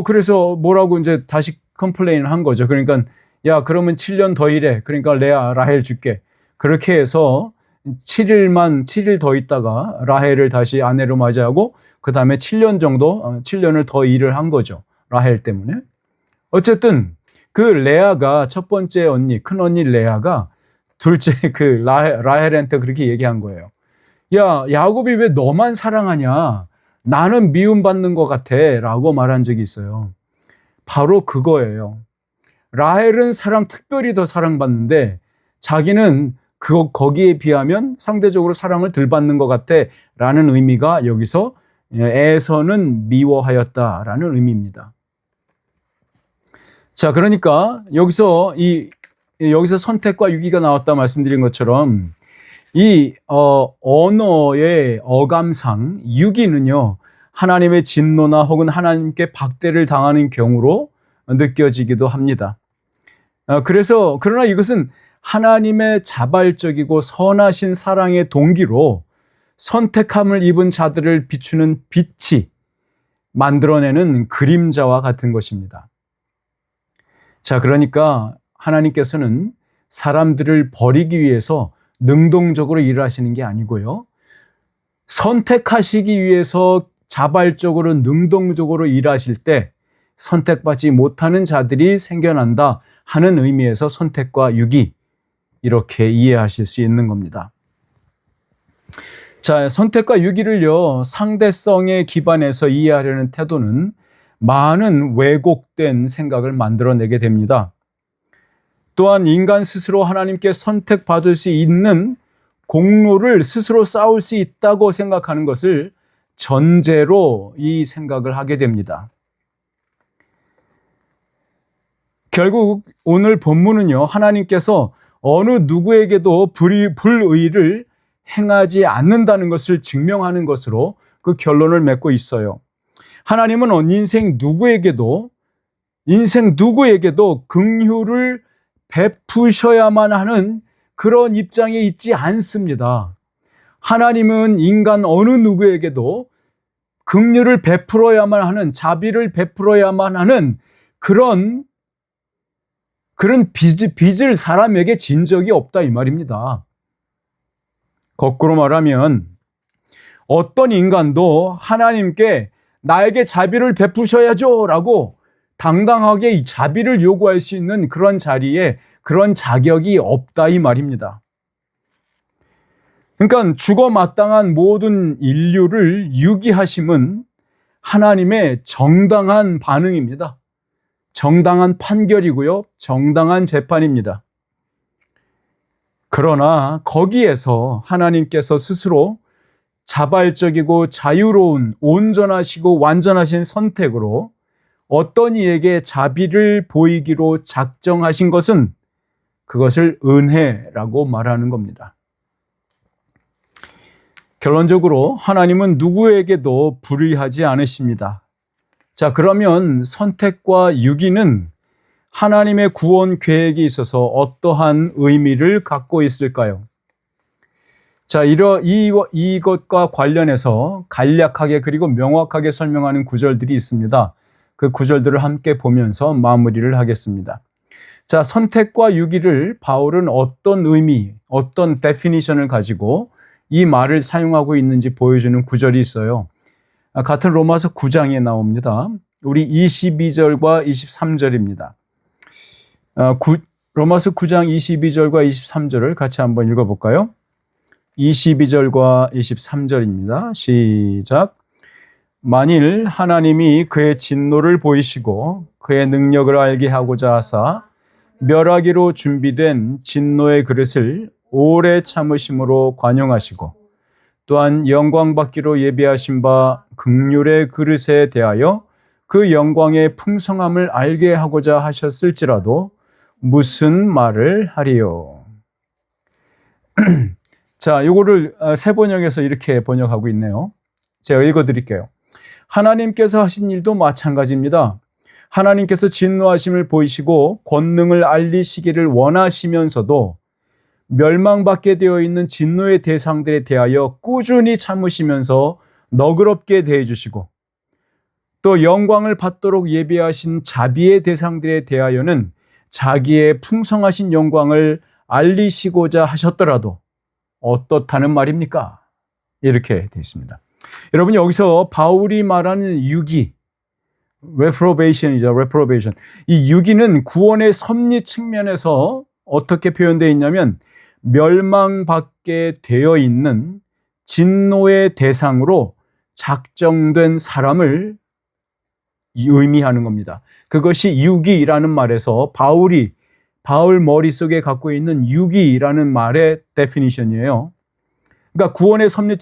그래서 뭐라고 이제 다시 컴플레인을 한 거죠. 그러니까 야, 그러면 7년 더 일해. 그러니까 라헬 줄게. 그렇게 해서 7일 더 있다가 라헬을 다시 아내로 맞이하고 그 다음에 7년을 더 일을 한 거죠. 라헬 때문에. 어쨌든 그 레아가 첫 번째 언니, 큰 언니 레아가 둘째 라헬한테 그렇게 얘기한 거예요. 야, 야곱이 왜 너만 사랑하냐? 나는 미움받는 것 같아. 라고 말한 적이 있어요. 바로 그거예요. 라헬은 특별히 더 사랑받는데 자기는 거기에 비하면 상대적으로 사랑을 덜 받는 것 같아. 라는 의미가 여기서 에서는 미워하였다라는 의미입니다. 자, 그러니까 여기서 선택과 유기가 나왔다 말씀드린 것처럼 이 언어의 어감상 유기는요 하나님의 진노나 혹은 하나님께 박대를 당하는 경우로 느껴지기도 합니다. 그러나 이것은 하나님의 자발적이고 선하신 사랑의 동기로 선택함을 입은 자들을 비추는 빛이 만들어내는 그림자와 같은 것입니다. 자, 그러니까 하나님께서는 사람들을 버리기 위해서 능동적으로 일하시는 게 아니고요. 선택하시기 위해서 자발적으로 능동적으로 일하실 때 선택받지 못하는 자들이 생겨난다 하는 의미에서 선택과 유기, 이렇게 이해하실 수 있는 겁니다. 자, 선택과 유기를요, 상대성에 기반해서 이해하려는 태도는 많은 왜곡된 생각을 만들어내게 됩니다. 또한 인간 스스로 하나님께 선택받을 수 있는 공로를 스스로 쌓을 수 있다고 생각하는 것을 전제로 이 생각을 하게 됩니다. 결국 오늘 본문은요, 하나님께서 어느 누구에게도 불의를 행하지 않는다는 것을 증명하는 것으로 그 결론을 맺고 있어요. 하나님은 인생 누구에게도 긍휼을 베푸셔야만 하는 그런 입장에 있지 않습니다. 하나님은 인간 어느 누구에게도 긍휼을 베풀어야만 하는, 자비를 베풀어야만 하는 그런 빚을 사람에게 진 적이 없다 이 말입니다. 거꾸로 말하면 어떤 인간도 하나님께 나에게 자비를 베푸셔야죠 라고 당당하게 이 자비를 요구할 수 있는 그런 자리에 그런 자격이 없다 이 말입니다. 그러니까 죽어 마땅한 모든 인류를 유기하심은 하나님의 정당한 반응입니다. 정당한 판결이고요, 정당한 재판입니다. 그러나 거기에서 하나님께서 스스로 자발적이고 자유로운 온전하시고 완전하신 선택으로 어떤 이에게 자비를 보이기로 작정하신 것은 그것을 은혜라고 말하는 겁니다. 결론적으로 하나님은 누구에게도 불의하지 않으십니다. 자, 그러면 선택과 유기는 하나님의 구원 계획에 있어서 어떠한 의미를 갖고 있을까요? 자, 이것과 관련해서 간략하게 그리고 명확하게 설명하는 구절들이 있습니다. 그 구절들을 함께 보면서 마무리를 하겠습니다. 자, 선택과 유기를 바울은 어떤 의미, 어떤 데피니션을 가지고 이 말을 사용하고 있는지 보여주는 구절이 있어요. 같은 로마서 9장에 나옵니다. 우리 22절과 23절입니다. 로마서 9장 22절과 23절을 같이 한번 읽어볼까요? 22절과 23절입니다. 시작. 만일 하나님이 그의 진노를 보이시고 그의 능력을 알게 하고자 하사 멸하기로 준비된 진노의 그릇을 오래 참으심으로 관용하시고 또한 영광받기로 예비하신 바 긍휼의 그릇에 대하여 그 영광의 풍성함을 알게 하고자 하셨을지라도 무슨 말을 하리요. 자, 이거를 세 번역에서 이렇게 번역하고 있네요. 제가 읽어드릴게요. 하나님께서 하신 일도 마찬가지입니다. 하나님께서 진노하심을 보이시고 권능을 알리시기를 원하시면서도 멸망받게 되어 있는 진노의 대상들에 대하여 꾸준히 참으시면서 너그럽게 대해주시고 또 영광을 받도록 예비하신 자비의 대상들에 대하여는 자기의 풍성하신 영광을 알리시고자 하셨더라도 어떻다는 말입니까? 이렇게 되어 있습니다. 여러분, 여기서 바울이 말하는 유기, reprobation이죠. reprobation. 이 유기는 구원의 섭리 측면에서 어떻게 표현되어 있냐면 멸망받게 되어 있는 진노의 대상으로 작정된 사람을 의미하는 겁니다. 그것이 유기라는 말에서 바울 머릿속에 갖고 있는 유기라는 말의 데피니션이에요. 그러니까 구원의 섭리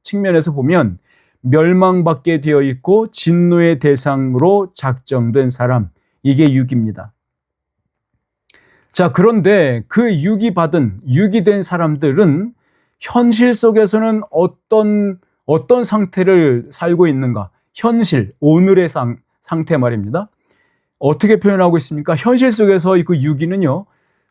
측면에서 보면 멸망받게 되어 있고 진노의 대상으로 작정된 사람, 이게 유기입니다. 자, 그런데 그 유기된 사람들은 현실 속에서는 어떤 상태를 살고 있는가? 현실, 오늘의 상태 말입니다. 어떻게 표현하고 있습니까? 현실 속에서 그 유기는요,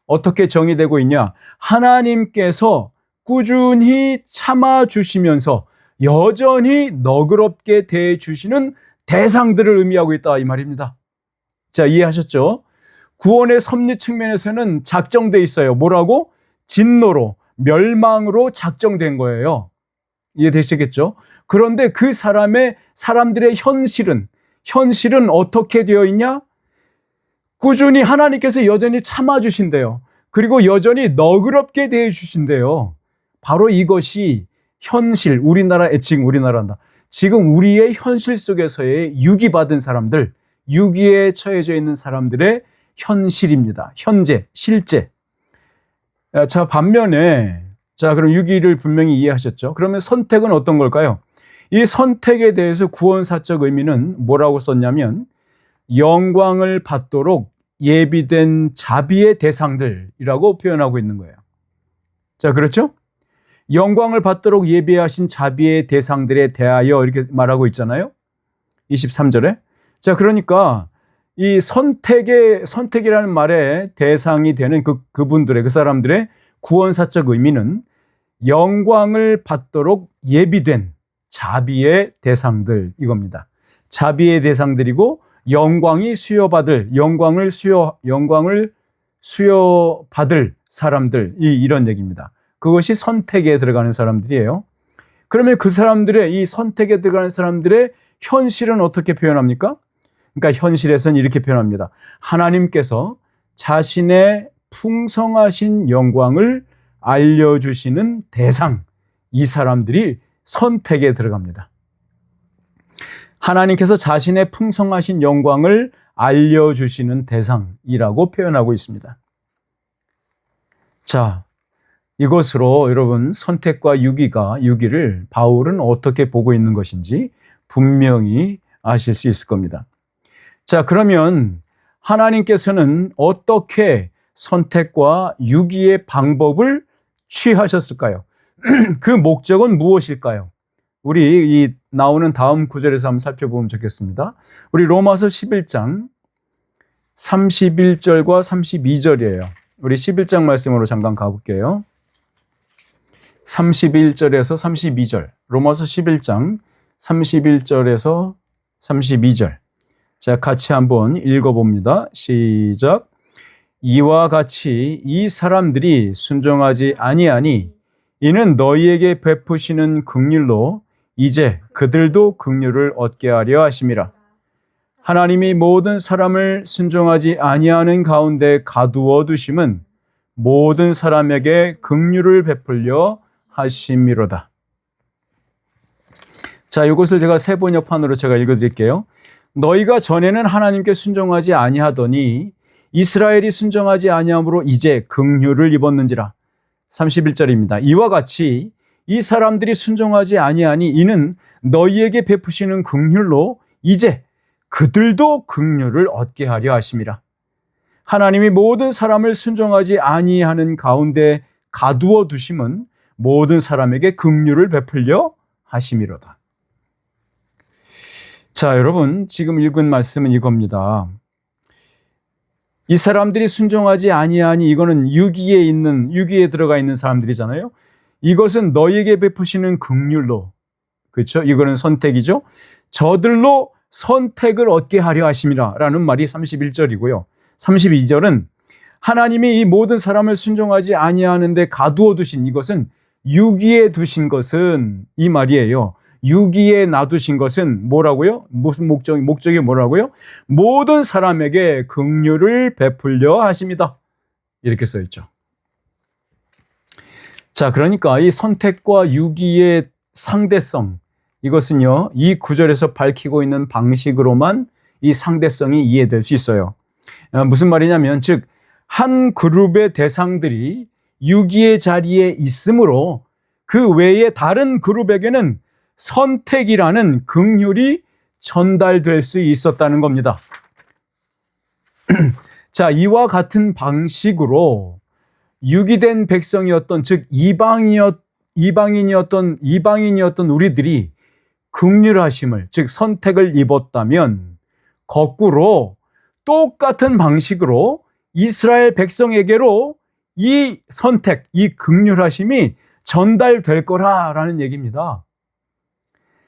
어떻게 정의되고 있냐? 하나님께서 꾸준히 참아주시면서 여전히 너그럽게 대해주시는 대상들을 의미하고 있다 이 말입니다. 자, 이해하셨죠? 구원의 섭리 측면에서는 작정돼 있어요. 뭐라고? 진노로, 멸망으로 작정된 거예요. 이해되시겠죠? 그런데 그 사람들의 현실은 어떻게 되어 있냐? 꾸준히 하나님께서 여전히 참아주신대요. 그리고 여전히 너그럽게 대해주신대요. 바로 이것이 현실, 우리나라한다. 지금 우리의 현실 속에서의 유기받은 사람들, 유기에 처해져 있는 사람들의 현실입니다. 현재, 실제. 자, 반면에, 그럼 유기를 분명히 이해하셨죠? 그러면 선택은 어떤 걸까요? 이 선택에 대해서 구원사적 의미는 뭐라고 썼냐면, 영광을 받도록 예비된 자비의 대상들이라고 표현하고 있는 거예요. 자, 그렇죠? 영광을 받도록 예비하신 자비의 대상들에 대하여 이렇게 말하고 있잖아요. 23절에. 자, 그러니까 이 선택이라는 말의 대상이 되는 그분들의, 그 사람들의 구원사적 의미는 영광을 받도록 예비된 자비의 대상들, 이겁니다. 자비의 대상들이고 영광을 수여받을 사람들, 이런 얘기입니다. 그것이 선택에 들어가는 사람들이에요. 그러면 그 사람들의, 이 선택에 들어가는 사람들의 현실은 어떻게 표현합니까? 그러니까 현실에서는 이렇게 표현합니다. 하나님께서 자신의 풍성하신 영광을 알려주시는 대상, 이 사람들이 선택에 들어갑니다. 하나님께서 자신의 풍성하신 영광을 알려주시는 대상이라고 표현하고 있습니다. 자, 이것으로 여러분 선택과 유기를 바울은 어떻게 보고 있는 것인지 분명히 아실 수 있을 겁니다. 자, 그러면 하나님께서는 어떻게 선택과 유기의 방법을 취하셨을까요? 그 목적은 무엇일까요? 우리 이 나오는 다음 구절에서 한번 살펴보면 좋겠습니다. 우리 로마서 11장 31절과 32절이에요. 우리 11장 말씀으로 잠깐 가볼게요. 31절에서 32절. 로마서 11장 31절에서 32절. 자, 같이 한번 읽어봅니다. 시작. 이와 같이 이 사람들이 순종하지 아니하니 이는 너희에게 베푸시는 긍휼로 이제 그들도 긍휼을 얻게 하려 하심이라. 하나님이 모든 사람을 순종하지 아니하는 가운데 가두어 두심은 모든 사람에게 긍휼을 베풀려 하심이로다. 자, 이것을 제가 새 번역판으로 제가 읽어드릴게요. 너희가 전에는 하나님께 순종하지 아니하더니 이스라엘이 순종하지 아니함으로 이제 긍휼을 입었는지라. 31절입니다. 이와 같이 이 사람들이 순종하지 아니하니 이는 너희에게 베푸시는 긍휼로 이제 그들도 긍휼을 얻게 하려 하심이라. 하나님이 모든 사람을 순종하지 아니하는 가운데 가두어 두심은 모든 사람에게 긍휼을 베풀려 하심이로다. 자, 여러분, 지금 읽은 말씀은 이겁니다. 이 사람들이 순종하지 아니하니 이거는 유기에 들어가 있는 사람들이잖아요. 이것은 너희에게 베푸시는 긍휼로, 그렇죠? 이거는 선택이죠. 저들로 선택을 얻게 하려 하심이라 라는 말이 31절이고요. 32절은 하나님이 이 모든 사람을 순종하지 아니하는데 가두어 두신 이것은 유기에 두신 것은 이 말이에요. 유기에 놔두신 것은 뭐라고요? 무슨 목적이 뭐라고요? 모든 사람에게 긍휼을 베풀려 하십니다. 이렇게 써 있죠. 자, 그러니까 이 선택과 유기의 상대성, 이것은요, 이 구절에서 밝히고 있는 방식으로만 이 상대성이 이해될 수 있어요. 무슨 말이냐면, 즉, 한 그룹의 대상들이 유기의 자리에 있으므로 그 외에 다른 그룹에게는 선택이라는 긍휼이 전달될 수 있었다는 겁니다. 자, 이와 같은 방식으로 유기된 백성이었던, 즉 이방인이었던 우리들이 긍휼하심을, 즉 선택을 입었다면 거꾸로 똑같은 방식으로 이스라엘 백성에게로 이 선택, 이 긍휼하심이 전달될 거라라는 얘기입니다.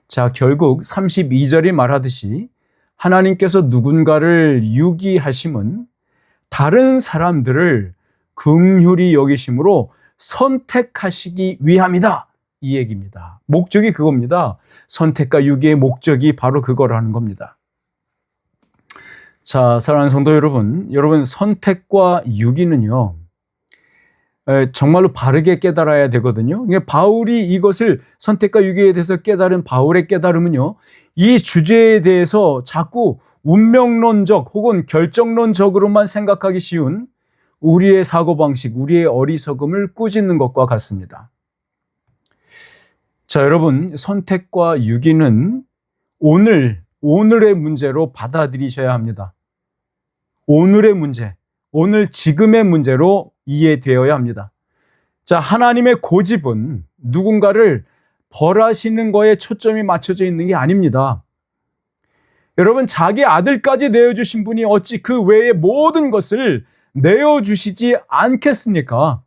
자, 결국 32절이 말하듯이 하나님께서 누군가를 유기하심은 다른 사람들을 긍휼히 여기심으로 선택하시기 위함이다. 이 얘기입니다. 목적이 그겁니다. 선택과 유기의 목적이 바로 그거라는 겁니다. 자, 사랑하는 성도 여러분, 선택과 유기는요, 정말로 바르게 깨달아야 되거든요. 바울이 이것을 선택과 유기에 대해서 깨달은 바울의 깨달음은요, 이 주제에 대해서 자꾸 운명론적 혹은 결정론적으로만 생각하기 쉬운 우리의 사고방식, 우리의 어리석음을 꾸짖는 것과 같습니다. 자, 여러분, 선택과 유기는 오늘의 문제로 받아들이셔야 합니다. 오늘의 문제, 오늘 지금의 문제로 이해되어야 합니다. 자, 하나님의 고집은 누군가를 벌하시는 거에 초점이 맞춰져 있는 게 아닙니다. 여러분, 자기 아들까지 내어주신 분이 어찌 그 외의 모든 것을 내어주시지 않겠습니까?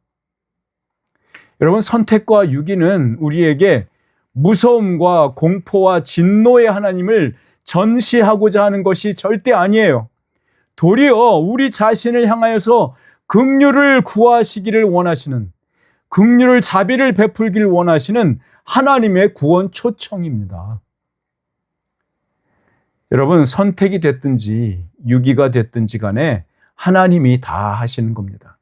여러분, 선택과 유기는 우리에게 무서움과 공포와 진노의 하나님을 전시하고자 하는 것이 절대 아니에요. 도리어 우리 자신을 향하여서 긍휼을 구하시기를 원하시는, 긍휼을 자비를 베풀기를 원하시는 하나님의 구원 초청입니다. 여러분, 선택이 됐든지 유기가 됐든지 간에 하나님이 다 하시는 겁니다.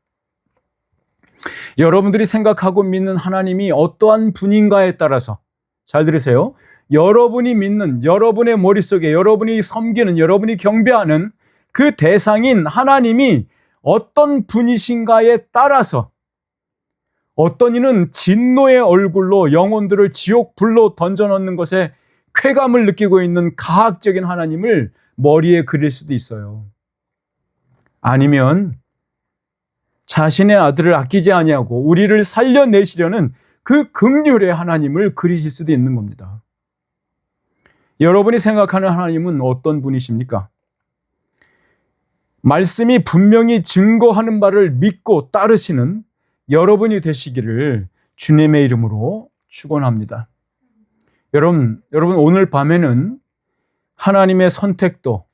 여러분들이 생각하고 믿는 하나님이 어떠한 분인가에 따라서, 잘 들으세요. 여러분이 믿는, 여러분의 머릿속에 여러분이 섬기는, 여러분이 경배하는 그 대상인 하나님이 어떤 분이신가에 따라서 어떤 이는 진노의 얼굴로 영혼들을 지옥 불로 던져넣는 것에 쾌감을 느끼고 있는 가학적인 하나님을 머리에 그릴 수도 있어요. 아니면 자신의 아들을 아끼지 아니하고 우리를 살려내시려는 그 긍휼의 하나님을 그리실 수도 있는 겁니다. 여러분이 생각하는 하나님은 어떤 분이십니까? 말씀이 분명히 증거하는 바를 믿고 따르시는 여러분이 되시기를 주님의 이름으로 축원합니다. 여러분 오늘 밤에는 하나님의 선택도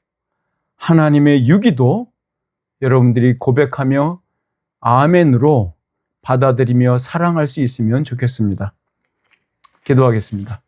하나님의 유기도 여러분들이 고백하며 아멘으로 받아들이며 사랑할 수 있으면 좋겠습니다. 기도하겠습니다.